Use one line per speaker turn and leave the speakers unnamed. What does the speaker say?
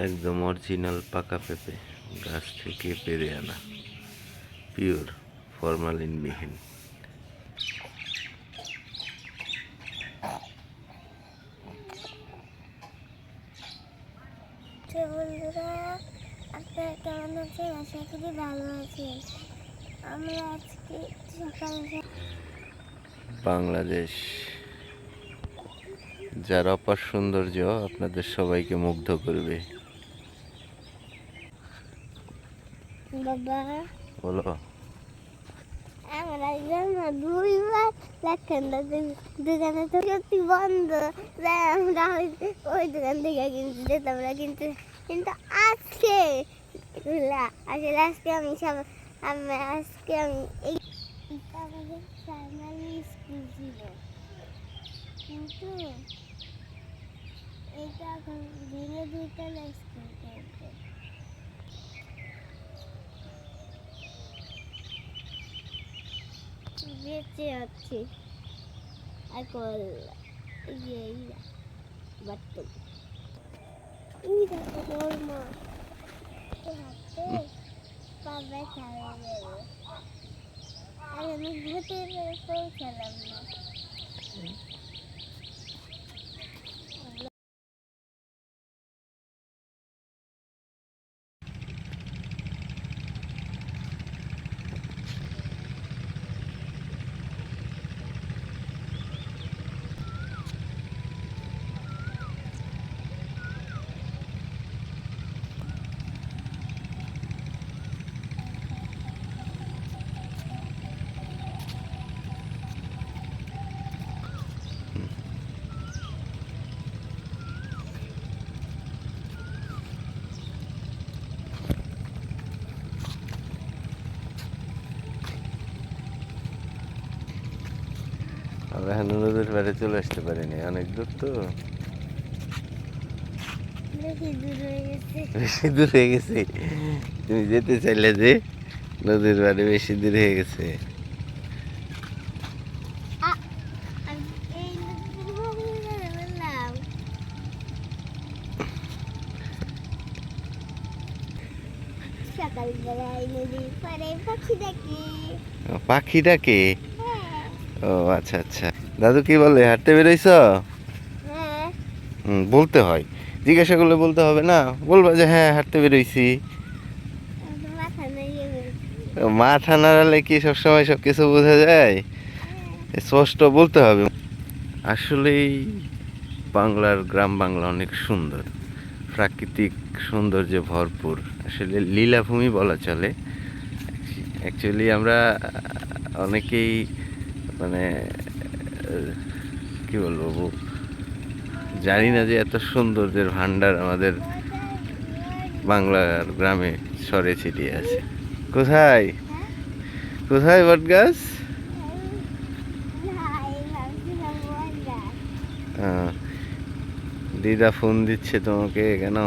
একদম অরিজিনাল পাকা পেঁপে, গাছ থেকে পেরে আনা, পিওর, ফরমালিনবিহীন।
বন্ধুরা, আপনারা কেমন আছেন? আশা করি ভালো আছেন। আমরা আজকে সকালে
বাংলাদেশ, যার অপার সৌন্দর্য আপনাদের সবাইকে মুগ্ধ করবে।
বাবা
বলো।
আমরা দুইবার দোকানে তো সত্যি বন্ধ, আমরা ওই দোকান থেকে কিনতে যেতাম না, কিন্তু কিন্তু আজকে আসলে আজকে আমি এই আমাদের প্রাইমারি স্কুল ছিল, কিন্তু এটা এখন ভেঙে দুইতলা স্কুল করবে। বেঁচে আছি এখন বাট্টু ওর মা হাতে পা ব্যথা হয়ে গেল, আর আমি ভেতরে পৌঁছালাম না।
আমরা এখন নদীর পাড়ে চলে আসতে পারিনি, অনেক দূর তো, বেশি দূর হয়ে গেছে। তুমি যেতে চাইলে যে নদীর পাড়ে বেশি দূর হয়ে গেছে। পাখি ডাকে? ও আচ্ছা আচ্ছা। দাদু কি বলে, হাঁটতে বেরোইছ? বলতে হয়, জিজ্ঞাসা করলে বলতে হবে না, বলবা যে হ্যাঁ হাঁটতে বেরোইছি। মাথা নাড়ালে কি সবসময় সব কিছু বোঝা যায়? স্পষ্ট বলতে হবে। আসলেই বাংলার গ্রাম বাংলা অনেক সুন্দর, প্রাকৃতিক সৌন্দর্যে ভরপুর, আসলে লীলাভূমি বলা চলে। অ্যাকচুয়ালি আমরা অনেকেই মানে কি বলবো, জানি না যে এত সৌন্দর্যের ভান্ডার আমাদের বাংলার গ্রামে ছড়ে ছিটিয়ে আছে। কোথায় কোথায় বট গাছ? দিদা ফোন দিচ্ছে তোমাকে কেন?